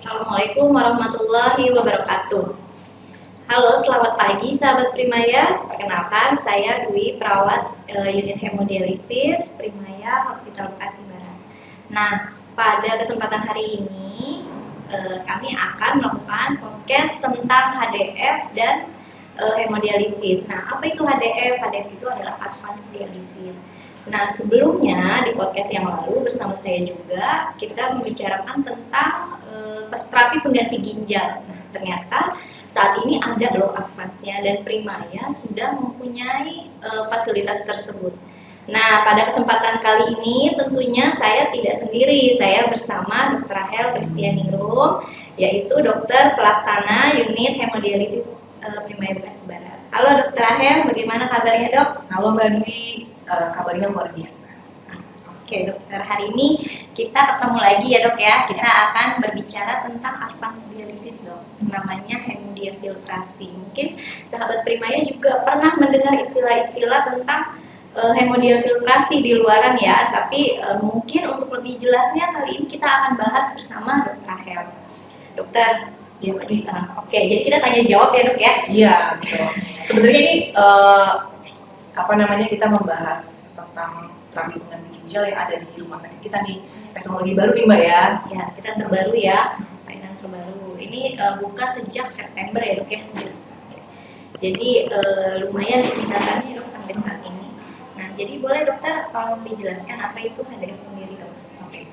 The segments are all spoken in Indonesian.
Assalamualaikum warahmatullahi wabarakatuh. Halo, selamat pagi sahabat Primaya. Perkenalkan, saya Dwi, perawat unit hemodialisis Primaya Hospital Bekasi Barat. Nah, pada kesempatan hari ini kami akan melakukan podcast tentang HDF dan hemodialisis. Nah, apa itu HDF? HDF itu adalah advanced dialysis. Nah, sebelumnya di podcast yang lalu bersama saya juga kita membicarakan tentang terapi pengganti ginjal. Nah, ternyata saat ini ada loh advance-nya dan Primaya sudah mempunyai fasilitas tersebut. Nah, pada kesempatan kali ini tentunya saya tidak sendiri, saya bersama Dr. Rahel Kristianingrum, yaitu dokter pelaksana unit hemodialisis Primaya Bekasi Barat. Halo Dr. Rahel, bagaimana kabarnya dok? Halo Mbak Dwi, kabarnya luar biasa. Oke dokter, hari ini kita ketemu lagi ya dok ya. Kita akan berbicara tentang advance dialisis dok, namanya hemodiafiltrasi. Mungkin sahabat Primaya juga pernah mendengar istilah-istilah tentang hemodiafiltrasi di luaran ya. Tapi mungkin untuk lebih jelasnya kali ini kita akan bahas bersama Dr. Rahel. Dokter, Iya Mbak Dwi. Oke, jadi kita tanya jawab ya dok ya. Iya betul. Sebenarnya ini kita membahas tentang terapi pengganti ginjal yang ada di rumah sakit kita nih. Teknologi baru nih Mbak ya. Ya, kita terbaru ya, mainan terbaru. Ini buka sejak September ya dok ya. Jadi lumayan peningkatannya dok sampai saat ini. Nah, jadi boleh dokter tolong dijelaskan apa itu HDF sendiri dok? Oke.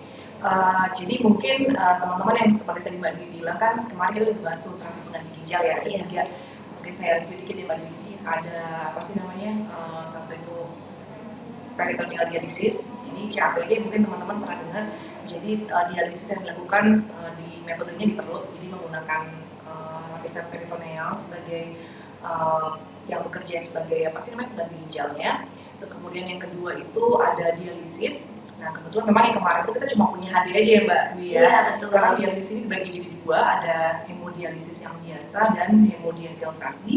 Jadi mungkin teman-teman yang seperti tadi Mbak Dwi bilang kan kemarin kita udah bahas tuh terapi pengganti ginjal ya. Ada Iya. tiga. Mungkin saya review dikit ya Mbak Dwi. Ada apa sih namanya? Satu itu peritoneal dialisis. Ini CAPD mungkin teman-teman pernah dengar. Jadi dialisis yang dilakukan di metodenya di perut, jadi menggunakan lapisan peritoneal sebagai yang bekerja sebagai apa sih namanya pengganti ginjalnya. Kemudian yang kedua itu ada dialisis. Nah kebetulan memang yang kemarin itu kita cuma punya HD aja ya Mbak Dwi ya. Iya, betul. Sekarang dialisis ini dibagi jadi dua, ada hemodialisis yang biasa dan hemodiafiltrasi.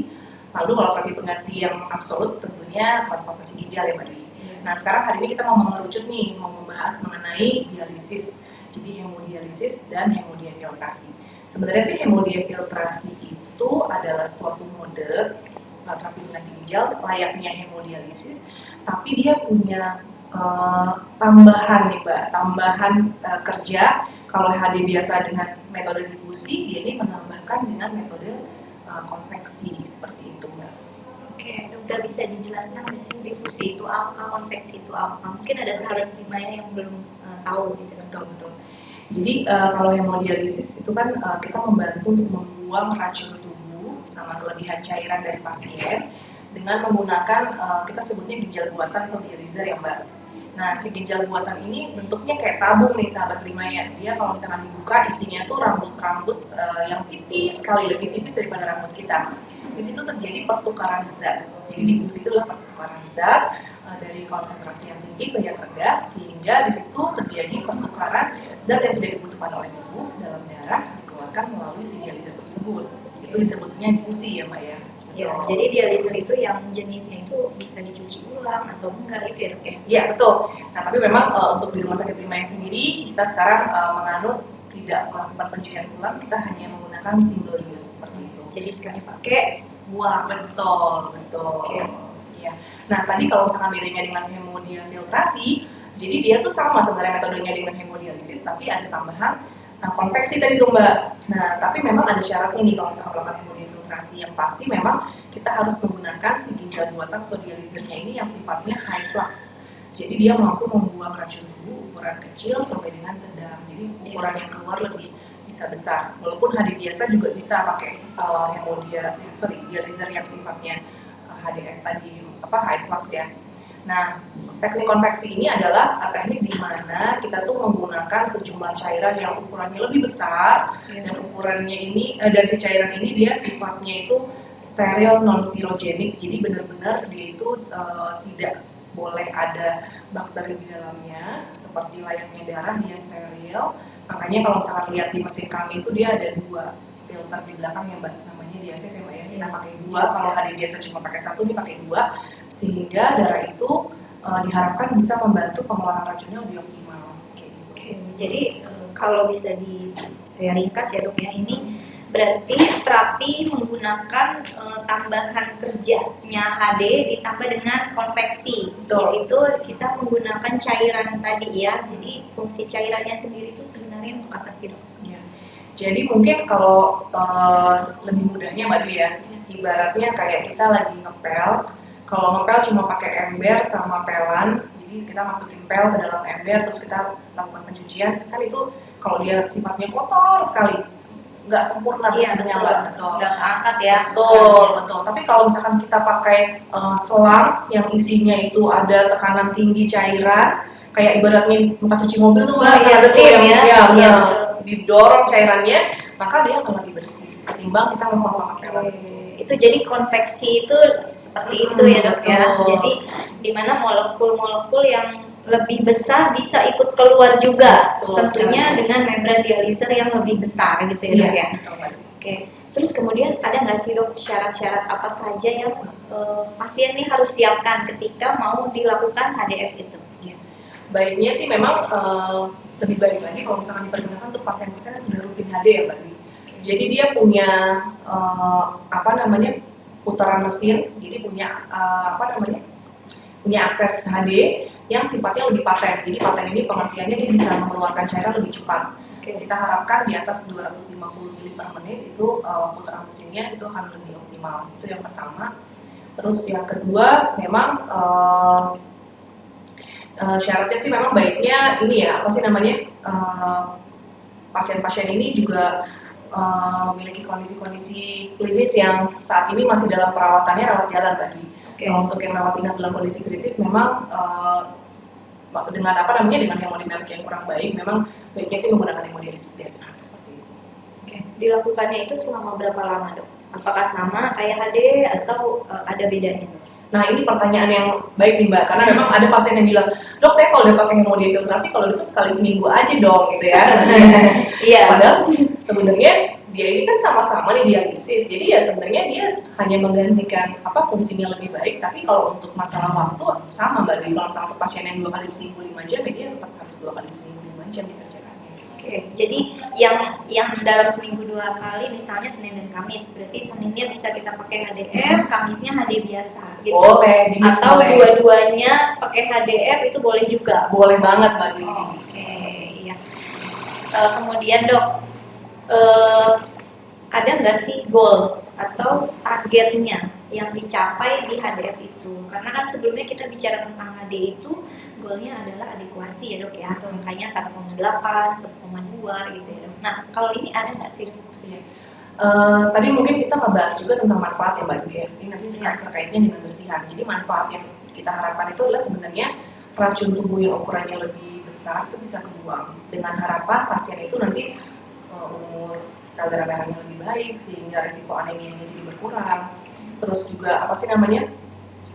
Lalu kalau terapi pengganti yang absolut tentunya transplantasi ginjal ya Mbak Dwi. Nah sekarang hari ini kita mau mengerucut nih, mau membahas mengenai dialisis. Jadi hemodialisis dan hemodiafiltrasi. Sebenarnya sih hemodiafiltrasi itu adalah suatu mode terapi pengganti ginjal layaknya hemodialisis, tapi dia punya tambahan nih Mbak, tambahan kerja. Kalau HD biasa dengan metode difusi, dia ini menambahkan dengan metode konveksi seperti itu Mbak. Oke, dokter bisa dijelaskan nggak sih difusi itu apa, konveksi itu apa? Mungkin ada sahabat Primaya yang belum tahu gitu Betul. Jadi kalau hemodialisis itu kan kita membantu untuk membuang racun tubuh sama kelebihan cairan dari pasien dengan menggunakan kita sebutnya ginjal buatan atau dializer ya Mbak. Nah si ginjal buatan ini bentuknya kayak tabung nih sahabat Primaya. Dia kalau misalkan dibuka isinya tuh rambut-rambut yang tipis, sekali lebih tipis daripada rambut kita. Di situ terjadi pertukaran zat. Jadi difusi itu adalah pertukaran zat dari konsentrasi yang tinggi ke yang rendah, sehingga di situ terjadi pertukaran zat yang tidak dibutuhkan oleh tubuh dalam darah dikeluarkan melalui si dializer tersebut. Itu disebutnya difusi ya Mbak ya. Ya, jadi dializer itu yang jenisnya itu bisa dicuci ulang atau enggak itu ya dok ya? Iya betul. Nah tapi memang untuk di rumah sakit Primaya sendiri kita sekarang menganut tidak melakukan pencucian ulang, kita hanya menggunakan single use seperti itu. Jadi sekali pakai buang. Betul. Oke. Ya. Nah tadi kalau misalkan bedanya dengan hemodiafiltrasi, jadi dia tuh sama sebenarnya metodenya dengan hemodialisis, tapi ada tambahan konveksi tadi tuh Mbak. Nah tapi memang ada syaratnya nih kalau misalkan melakukan hemodiafiltrasi, yang pasti memang kita harus menggunakan si ginjal buatan atau dializernya ini yang sifatnya high flux. Jadi dia mampu membuang racun tubuh ukuran kecil sampai dengan sedang. Jadi ukuran yang keluar lebih bisa besar. Walaupun HD biasa juga bisa pakai dializer yang sifatnya HDF tadi high flux ya. Nah, teknik konveksi ini adalah teknik di mana kita tuh menggunakan sejumlah cairan yang ukurannya lebih besar dan ukurannya ini dan si cairan ini dia sifatnya itu steril non pirogenik. Jadi benar-benar dia itu tidak boleh ada bakteri di dalamnya, seperti layaknya darah dia steril. Makanya kalau misalkan lihat di mesin kami itu dia ada dua filter di belakang ya Mbak, namanya diasef ya Mbak ya. Kita pakai dua, kalau hari biasa cuma pakai satu, ini pakai dua, sehingga darah itu diharapkan bisa membantu pengeluaran racunnya lebih optimal. Oke, jadi kalau bisa saya ringkas ya dok ya, ini berarti terapi menggunakan tambahan kerjanya HD ditambah dengan konveksi, yaitu kita menggunakan cairan tadi ya. Jadi fungsi cairannya sendiri itu sebenarnya untuk apa sih dok? Ya. Jadi mungkin kalau lebih mudahnya Mbak Dwi ya, ibaratnya kayak kita lagi ngepel. Kalau ngepel cuma pakai ember sama pelan, jadi kita masukin pel ke dalam ember terus kita lakukan pencucian, kan itu kalau dia sifatnya kotor sekali, nggak sempurna bersihnya Mbak. Betul. Nggak angkat ya. Betul. Tapi kalau misalkan kita pakai selang yang isinya itu ada tekanan tinggi cairan, kayak ibaratnya tempat cuci mobil tuh Mbak, ada tuh yang didorong cairannya, maka dia akan lebih bersih ketimbang kita melakukan pelan. Itu jadi konveksi itu seperti itu ya dok ya. Jadi dimana molekul-molekul yang lebih besar bisa ikut keluar juga, tentunya dengan membran dialiser yang lebih besar gitu ya dok ya. Oke. Terus kemudian ada nggak sih dok syarat-syarat apa saja yang pasien ini harus siapkan ketika mau dilakukan HDF itu? Baiknya sih memang lebih baik lagi kalau misalkan dipergunakan untuk pasien-pasien yang sudah rutin HD ya Mbak Dwi. Jadi dia punya putaran mesin, jadi punya punya akses HD yang sifatnya lebih paten. Jadi paten ini pengertiannya dia bisa mengeluarkan cairan lebih cepat. Kita harapkan di atas 250 ml per menit itu putaran mesinnya itu akan lebih optimal. Itu yang pertama. Terus yang kedua memang syaratnya sih memang baiknya ini ya, pasien-pasien ini juga memiliki kondisi-kondisi klinis yang saat ini masih dalam perawatannya rawat jalan tadi. Untuk yang rawat inap dalam kondisi kritis memang dengan dengan hemodinamik yang kurang baik, memang baiknya sih menggunakan hemodialisis biasa seperti itu. Dilakukannya itu selama berapa lama dok? Apakah sama kayak HD atau ada bedanya? Nah ini pertanyaan yang baik nih Mbak, karena memang ada pasien yang bilang, dok saya kalau udah pakai hemodiafiltrasi kalau itu sekali seminggu aja dong gitu ya. Iya. Padahal sebenarnya dia ini kan sama-sama nih dialisis, jadi ya sebenarnya dia hanya menggantikan fungsinya lebih baik, tapi kalau untuk masalah waktu sama Mbak Dwi. Kalau misalnya untuk pasien yang 2 kali seminggu 5 jam, ya dia tetap harus 2 kali seminggu 5 jam dikerjakannya. Jadi yang dalam seminggu 2 kali, misalnya Senin dan Kamis, berarti Seninnya bisa kita pakai HDF, Kamisnya HD biasa gitu. Boleh, atau dua-duanya pakai HDF itu boleh juga. Boleh banget Mbak Dwi. Iya. Kemudian dok, ada nggak sih goal atau targetnya yang dicapai di HDF itu? Karena kan sebelumnya kita bicara tentang HD itu goalnya adalah adekuasi ya dok ya, atau angkanya 1,8, 1,2 gitu ya dok. Nah kalau ini ada nggak sih dok? Tadi mungkin kita ngebahas juga tentang manfaat ya Mbak Dwi. Ini nanti terkaitnya dengan bersihan. Jadi manfaat yang kita harapkan itu adalah sebenarnya racun tubuh yang ukurannya lebih besar itu bisa kebuang, dengan harapan pasien itu nanti umur sel darah merahnya lebih baik sehingga risiko anemianya jadi berkurang. Terus juga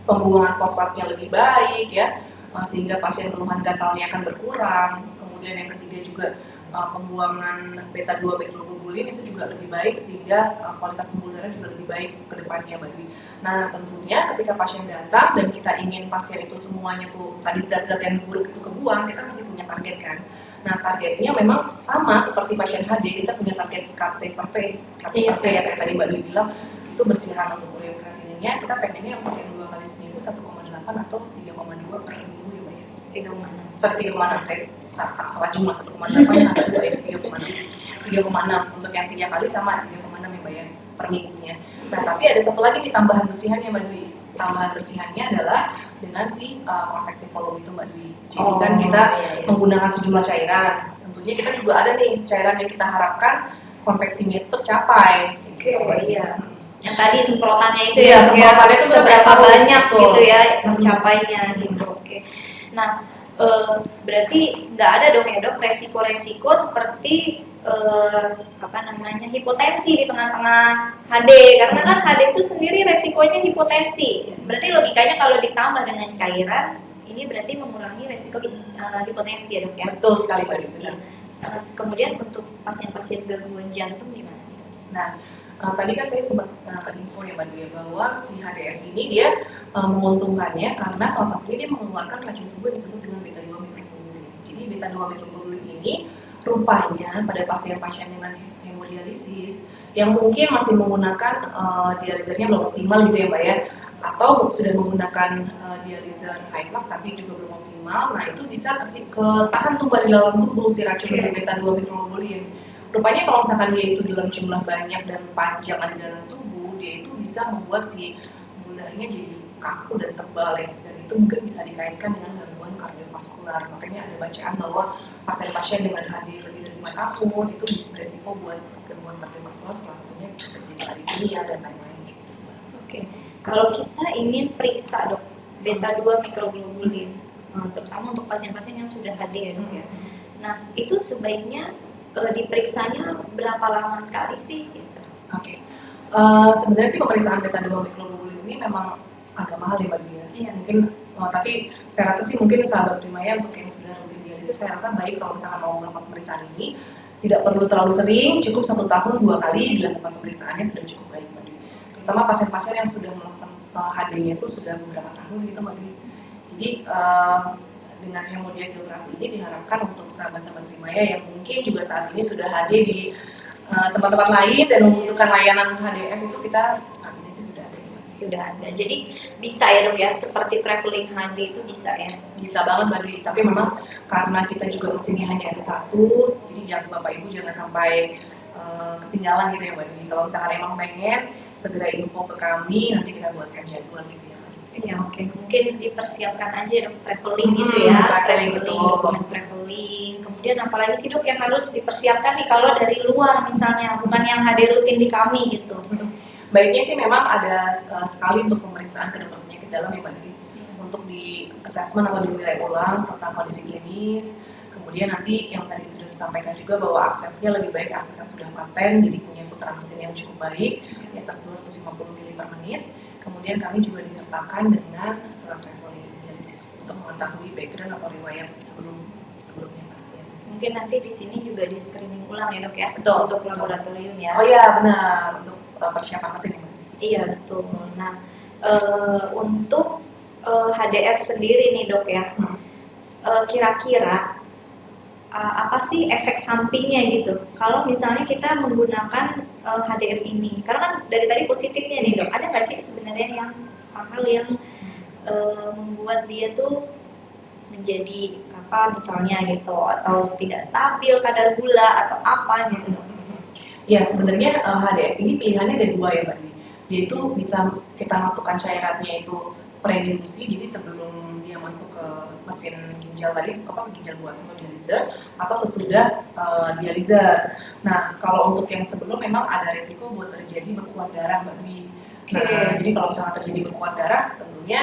pembuangan fosfatnya lebih baik ya, sehingga pasien keluhan gatalnya akan berkurang. Kemudian yang ketiga juga pembuangan beta 2 betylglobulin itu juga lebih baik sehingga kualitas pembuluh darah juga lebih baik ke depannya Mbak Dwi. Nah tentunya ketika pasien datang dan kita ingin pasien itu semuanya tuh tadi zat-zat yang buruk itu kebuang, kita masih punya target kan. Nah targetnya memang sama seperti pasien HD, kita punya target KT/P ya kayak tadi Mbak Dwi bilang, itu bersihan untuk urea kreatininnya, kita pengennya untuk yang 2 kali seminggu 1,8 atau 3,2 per minggu ya Mbak ya. 3,6, saya salah jumlah, 1,8 atau 2 ya, 3,6 untuk yang 3 kali sama 3,6 ya Mbak ya per minggunya. Nah tapi ada satu lagi di tambahan bersihannya Mbak Dwi. Tambahan bersihannya adalah dengan si convective volume itu Mbak Dwi. Jadi kan kita menggunakan sejumlah cairan. Tentunya kita juga ada nih cairan yang kita harapkan konveksinya itu tercapai. Yang tadi semprotannya itu semprotannya itu seberapa banyak gitu ya tercapainya gitu. Nah berarti nggak ada dong ya dok resiko-resiko seperti hipotensi di tengah-tengah HD, karena kan HD itu sendiri resikonya hipotensi. Berarti logikanya kalau ditambah dengan cairan ini berarti mengurangi resiko hipotensi ya dok ya. Betul sekali Mbak Dwi. Kemudian untuk pasien-pasien gangguan jantung gimana? Nah tadi kan saya sempat info ya Mbak Dwi bahwa si HDF ini dia menguntungkannya karena salah satunya dia mengeluarkan racun tubuh yang disebut dengan beta 2 metylglobulin. Jadi beta 2 metylglobulin ini rupanya pada pasien-pasien dengan hemodialisis yang mungkin masih menggunakan dialisernya belum optimal gitu ya Mbak ya, atau sudah menggunakan dialiser high flux tapi juga belum optimal, nah itu bisa ketahan tuh Mbak di dalam tubuh si racun beta 2 mikroglobulin. Rupanya kalau misalkan dia itu dalam jumlah banyak dan panjang ada di dalam tubuh, dia itu bisa membuat si gulanya jadi kaku dan tebal ya, dan itu mungkin bisa dikaitkan dengan gangguan kardiovaskular. Makanya ada bacaan bahwa pasien-pasien dengan HD lebih dari 5 tahun itu beresiko buat gangguan kardiovaskular, salah satunya bisa jadi aritmia dan lain-lain gitu. Oke, kalau kita ingin periksa dok beta 2 mikroglobulin, terutama untuk pasien-pasien yang sudah HD ya dok ya. Nah itu sebaiknya diperiksanya berapa lama sekali sih? Gitu. Oke. Sebenarnya sih pemeriksaan beta 2 mikroglobulin ini memang agak mahal ya Mbak Dia. Iya. Mungkin tapi saya rasa sih mungkin sahabat Primaya untuk yang sudah rutin dialisis, saya rasa baik kalau misalkan mau melakukan pemeriksaan ini tidak perlu terlalu sering, cukup 1 tahun 2 kali dilakukan pemeriksaannya sudah cukup baik Mbak Dwi. Terutama pasien-pasien yang sudah melakukan HD-nya itu sudah beberapa tahun gitu Mbak Dwi. Jadi dengan hemodiafiltrasi ini diharapkan untuk sahabat-sahabat Primaya yang mungkin juga saat ini sudah HD di tempat-tempat lain dan membutuhkan layanan HDF itu kita saat ini sih sudah ada. Sudah ada. Jadi bisa ya dok ya, seperti traveling HD itu bisa ya? Bisa banget Mbak Dwi, tapi memang karena kita juga mesinnya hanya ada 1, jadi jangan Bapak Ibu jangan sampai ketinggalan gitu ya Mbak Dwi. Kalau misalkan emang pengen, segera info ke kami, nanti kita buatkan jadwal gitu ya. Iya oke. Mungkin dipersiapkan aja dok traveling gitu ya. Traveling. Kemudian apalagi sih dok yang harus dipersiapkan nih kalau dari luar misalnya, bukan yang hadir rutin di kami gitu. Baiknya sih memang ada sekali untuk pemeriksaan ke dokter penyakit dalam ya Mbak Dwi, untuk di assessment atau dinilai ulang tentang kondisi klinis. Kemudian nanti yang tadi sudah disampaikan juga bahwa aksesnya lebih baik akses yang sudah paten, jadi punya putaran mesin yang cukup baik di atas 250 ml per menit. Kemudian kami juga disertakan dengan surat traveling dialisis untuk mengetahui background atau riwayat sebelumnya pasien. Mungkin nanti di sini juga di screening ulang ya dok ya. Betul, untuk laboratorium ya. Oh iya benar, untuk persiapan mesin ya. Iya betul. Nah untuk HDF sendiri nih dok ya, kira-kira apa sih efek sampingnya gitu kalau misalnya kita menggunakan HDF ini? Karena kan dari tadi positifnya nih dok, ada nggak sih sebenarnya yang hal yang membuat dia tuh menjadi apa misalnya gitu, atau tidak stabil kadar gula atau apa gitu dok? Ya sebenarnya HDF ini pilihannya ada 2 ya Mbak Dwi. Dia itu bisa kita masukkan cairannya itu predilusi, jadi sebelum dia masuk ke mesin ginjal tadi, ginjal buatan atau dialiser, atau sesudah dialiser. Nah kalau untuk yang sebelum memang ada resiko buat terjadi bekuan darah Mbak Dwi. Nah jadi kalau misalnya terjadi bekuan darah, tentunya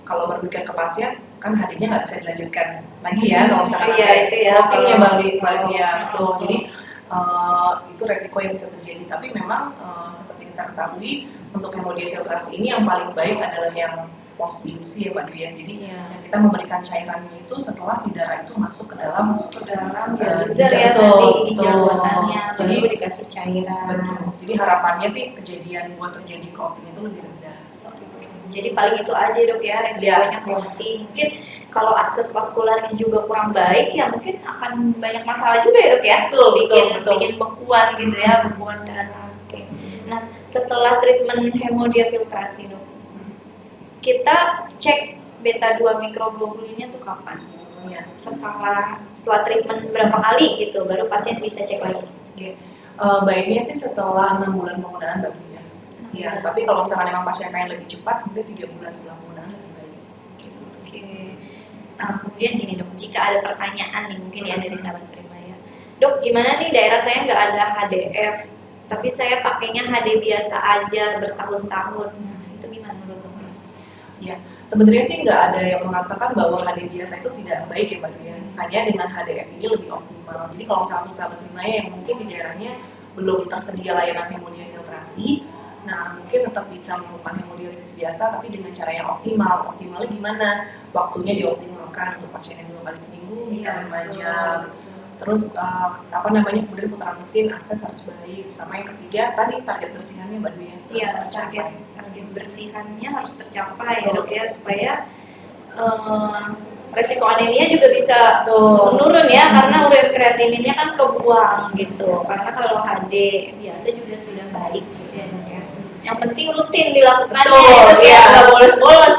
kalau berpikir ke pasien kan HD-nya nggak bisa dilanjutkan lagi ya kalau misalkan blocking-nya Mbak Dwi ya. Jadi itu resiko yang bisa terjadi, tapi memang seperti kita ketahui untuk hemodiafiltrasi ini yang paling baik adalah yang post dilusi ya Mbak Dwi ya. Jadi yang kita memberikan cairannya itu setelah si darah itu masuk ke dalam dialiser ya tadi buatannya, jadi dikasih cairan. Betul. Jadi harapannya sih kejadian buat terjadi clotting itu lebih rendah seperti itu. Jadi paling itu aja dok ya resikonya clotting. Mungkin kalau akses vaskularnya juga kurang baik ya mungkin akan banyak masalah juga ya dok ya. Bikin bekuan gitu ya, bekuan darah. Oke. Nah setelah treatment hemodiafiltrasi dok, kita cek beta 2 mikroglobulinnya tuh kapan? Ya. Setelah treatment berapa kali gitu baru pasien bisa cek lagi? Baiknya sih setelah 6 bulan penggunaan Mbak Dwi. Ya, tapi kalau misalkan memang pasien pengen lebih cepat, mungkin 3 bulan setelah penggunaan lebih baik. Oke. Nah, kemudian gini dok, jika ada pertanyaan nih mungkin ya dari sahabat Primaya, dok gimana nih daerah saya nggak ada HDF, tapi saya pakainya HD biasa aja bertahun-tahun, itu gimana menurut dokter? Ya, sebenarnya sih nggak ada yang mengatakan bahwa HD biasa itu tidak baik ya Mbak Dwi. Hanya dengan HDF ini lebih optimal. Jadi kalau misalnya sahabat Primaya yang mungkin di daerahnya belum tersedia layanan hemodiafiltrasi, nah mungkin tetap bisa melakukan hemodialisis biasa tapi dengan cara yang optimal. Optimalnya gimana? Waktunya dioptimalkan untuk pasien yang 2 kali seminggu bisa 5 jam. Terus kemudian putaran mesin akses harus baik. Sama yang ketiga tadi target bersihannya Mbak Dwi. Iya, target bersihannya harus tercapai ya dok ya, supaya resiko anemia juga bisa menurun ya, karena urea kreatininnya kan kebuang gitu. Karena kalau HD biasa juga sudah baik gitu ya dok ya. Yang penting rutin dilakukannya, ya nggak bolos-bolos.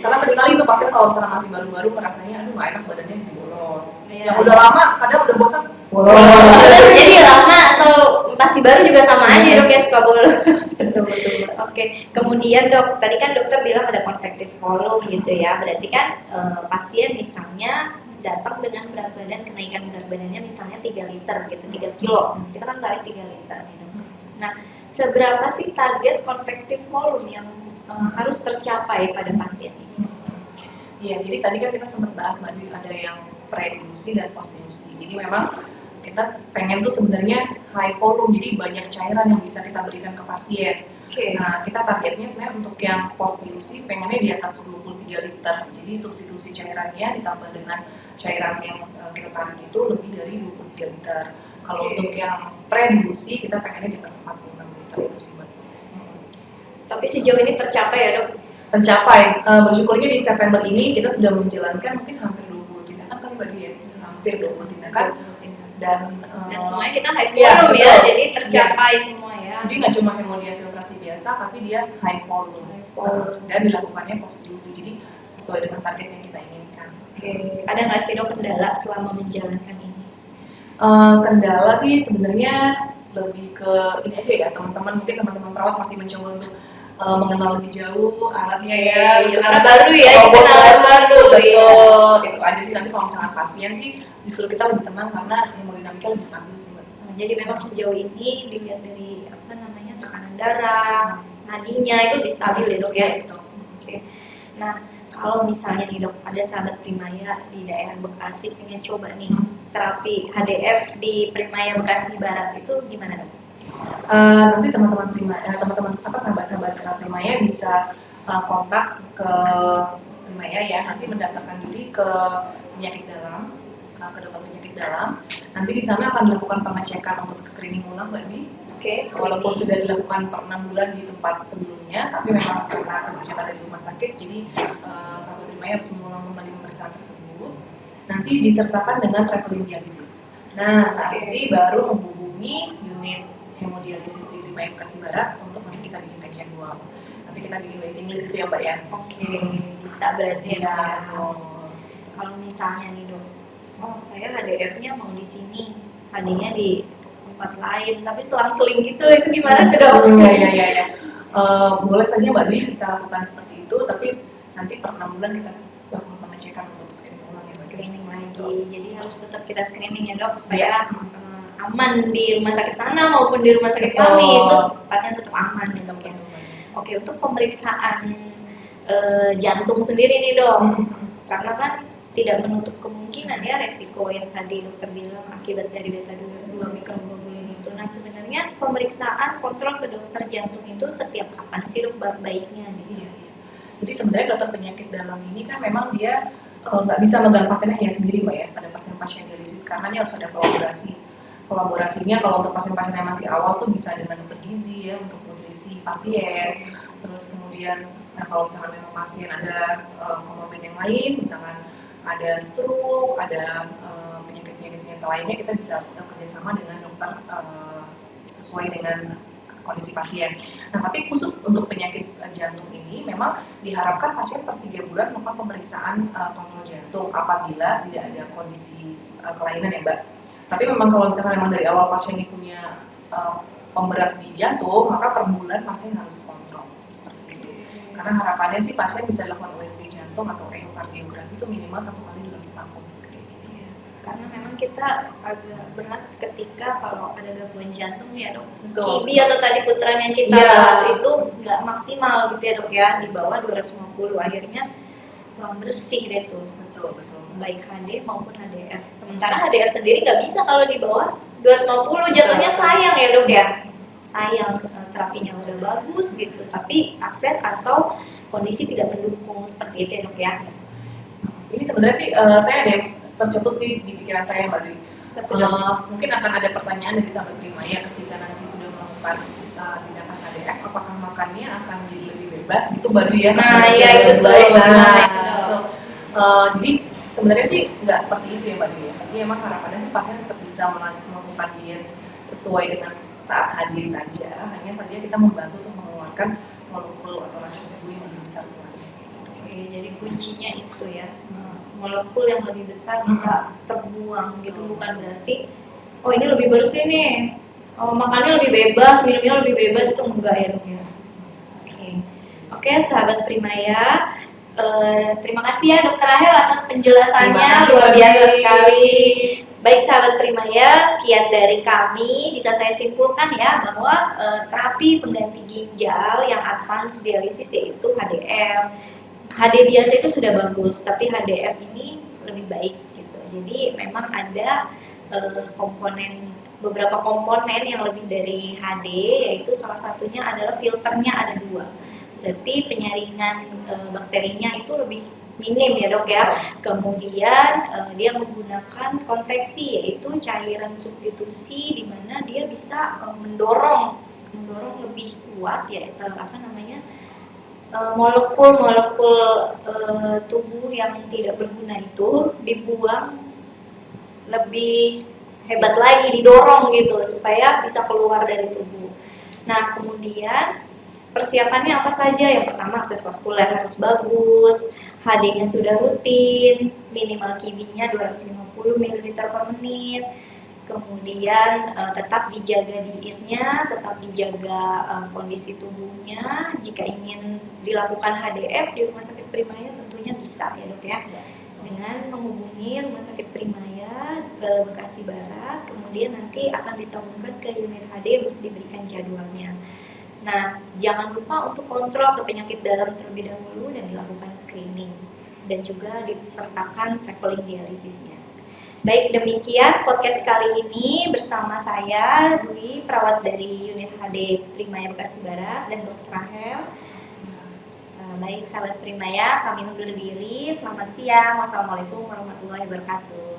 Karena seringkali itu pasien kalau misalnya masih baru-baru merasanya aduh nggak enak badannya bolos. Ya. Yang udah lama kadang udah bosan bolos. Jadi lama atau masih baru juga sama aja dok ya, suka bolos. Oke, kemudian dok, tadi kan dokter bilang ada convective volume gitu ya, berarti kan pasien misalnya datang dengan berat badan, kenaikan berat badannya misalnya 3 liter gitu, 3 kilo, kita kan tarik 3 liter gitu. Nah, seberapa sih target convective volume yang harus tercapai pada pasien ini? Iya, jadi tadi kan kita sempat bahas ada yang pre-dilusi dan post-dilusi. Jadi memang kita pengen tuh sebenarnya high volume, jadi banyak cairan yang bisa kita berikan ke pasien. Nah, kita targetnya sebenarnya untuk yang post-dilusi pengennya di atas 23 liter. Jadi substitusi cairannya ditambah dengan cairan yang kita tarik itu lebih dari 23 liter. Kalau untuk yang pre-dilusi kita pengennya di atas 46 liter itu sih, Mbak. Tapi sejauh ini tercapai ya dok? Tercapai. Bersyukurnya di September ini kita sudah menjalankan mungkin hampir 20 tindakan kali Mbak ya, hampir 20 tindakan. Dan semuanya kita high volume ya, jadi tercapai semua ya. Jadi nggak cuma hemodiafiltrasi biasa, tapi dia high volume. Dan dilakukannya post dilusi, jadi sesuai dengan target yang kita inginkan. Ada nggak sih dok kendala selama menjalankan ini? Kendala sih sebenarnya lebih ke ini aja ya, mungkin teman-teman perawat masih mencoba untuk mengenal lebih jauh alatnya ya, karena baru ya, alat baru betul, itu aja sih. Nanti kalau misalnya pasien sih justru kita lebih tenang karena hemodinamika lebih stabil sih Mbak. Jadi memang sejauh ini dilihat dari tekanan darah, nadinya itu lebih stabil ya dok ya. Nah, kalau misalnya nih dok, ada sahabat Primaya di daerah Bekasi pengen coba nih terapi HDF di Primaya Bekasi Barat, itu gimana dok? Nanti teman-teman sahabat-sahabat Primaya bisa kontak ke Primaya ya, nanti mendaftarkan diri ke penyakit dalam, ke dokter penyakit dalam. Nanti di sana akan dilakukan pengecekan untuk screening ulang Mbak Dwi. Walaupun sudah dilakukan per 6 bulan di tempat sebelumnya, tapi memang karena pengecekan dari rumah sakit, jadi sahabat Primaya harus mengulang kembali pemeriksaan tersebut. Nanti disertakan dengan traveling dialisis. Nah, nanti baru menghubungi unit hemodialisis di Primaya Bekasi Barat untuk nanti kita bikin jadwal. Nanti kita bikin waiting list gitu ya Mbak ya. Bisa berarti ya. Kalau misalnya nih dok, saya HDF-nya mau di sini, HD-nya di tempat lain, tapi selang-seling gitu, itu gimana tuh dok? Iya. Boleh saja Mbak Dwi kita lakukan seperti itu, tapi nanti per 6 bulan kita lakukan pengecekan untuk screening ulang ya. Screening lagi, jadi harus tetap kita screening ya dok, supaya aman di rumah sakit sana maupun di rumah sakit kami, itu pasien tetap aman ya dok ya. Untuk pemeriksaan jantung sendiri nih dok, karena kan tidak menutup kemungkinan ya resiko yang tadi dokter bilang akibat dari beta 2 mikroglobulin itu. Nah, sebenarnya pemeriksaan kontrol ke dokter jantung itu setiap kapan sih dok baiknya nih? Jadi sebenarnya dokter penyakit dalam ini kan memang dia nggak bisa megang pasiennya hanya sendiri Mbak ya, pada pasien-pasien dialisis, karena dia harus ada kolaborasinya. Kalau untuk pasien-pasien yang masih awal tuh bisa dengan dokter gizi ya, untuk nutrisi pasien. Terus kemudian kalau misalnya memang pasien ada komorbid yang lain, misalkan ada stroke, ada penyakit-penyakit lainnya, kita bisa kerjasama dengan dokter sesuai dengan kondisi pasien. Nah, tapi khusus untuk penyakit jantung ini memang diharapkan pasien per 3 bulan melakukan pemeriksaan kontrol jantung apabila tidak ada kondisi kelainan ya Mbak. Tapi memang kalau misalkan memang dari awal pasien ini punya pemberat di jantung, maka per bulan pasien harus kontrol seperti itu. Karena harapannya sih pasien bisa dilakukan USG jantung atau ekokardiografi itu minimal 1 kali dalam setahun. Karena memang kita agak berat ketika kalau ada gangguan jantung ya dok. Kibi atau tadi putaran yang kita bahas itu nggak maksimal gitu ya dok ya, di bawah 250, akhirnya kurang bersih deh tuh. Betul. Baik HD maupun HDF. Sementara HDF sendiri nggak bisa kalau di bawah 250, jatuhnya sayang ya dok ya. Sayang, terapinya udah bagus gitu, tapi akses atau kondisi tidak mendukung seperti itu ya dok ya. Ini sebenarnya sih saya ada yang tercetus di pikiran saya Mbak Dwi. Mungkin akan ada pertanyaan dari sahabat Primaya ketika nanti sudah melakukan tindakan HDF, apakah makannya akan jadi lebih bebas gitu Mbak Dwi ya? Nah iya itu betul. Jadi Sebenarnya sih nggak seperti itu ya Mbak Dwi ya, tapi emang harapannya sih pasien tetap bisa melakukan diet sesuai dengan saat hadir saja, hanya saja kita membantu untuk mengeluarkan molekul atau racun tubuh yang lebih besar. Oke, jadi kuncinya itu ya, molekul yang lebih besar bisa terbuang gitu, bukan berarti oh ini lebih bersih nih, oh, makannya lebih bebas, minumnya lebih bebas, itu enggak ya dok ya. Oke, sahabat Primaya, terima kasih ya Dokter Rahel atas penjelasannya, luar biasa sekali. Baik sahabat Primaya, sekian dari kami. Bisa saya simpulkan ya bahwa terapi pengganti ginjal yang advance dialisis yaitu HDF. HD biasa itu sudah bagus, tapi HDF ini lebih baik gitu. Jadi memang ada beberapa komponen yang lebih dari HD, yaitu salah satunya adalah filternya ada 2. Berarti penyaringan bakterinya itu lebih minim ya dok ya. Kemudian dia menggunakan konveksi, yaitu cairan substitusi di mana dia bisa mendorong lebih kuat ya molekul-molekul tubuh yang tidak berguna itu dibuang lebih hebat lagi, didorong gitu supaya bisa keluar dari tubuh. Nah kemudian persiapannya apa saja? Yang pertama akses vaskuler harus bagus, HD-nya sudah rutin, minimal QB-nya 250 ml per menit. Kemudian tetap dijaga dietnya, tetap dijaga kondisi tubuhnya. Jika ingin dilakukan HDF di Rumah Sakit Primaya tentunya bisa ya dok ya, dengan menghubungi Rumah Sakit Primaya Bekasi Barat, kemudian nanti akan disambungkan ke unit HD untuk diberikan jadwalnya. Nah, jangan lupa untuk kontrol ke penyakit dalam terlebih dahulu dan dilakukan screening, dan juga disertakan traveling dialisisnya. Baik, demikian podcast kali ini bersama saya Dwi, perawat dari unit HD Primaya Bekasi Barat, dan Dr. Rahel. Baik sahabat Primaya, kami undur diri. Selamat siang. Wassalamualaikum warahmatullahi wabarakatuh.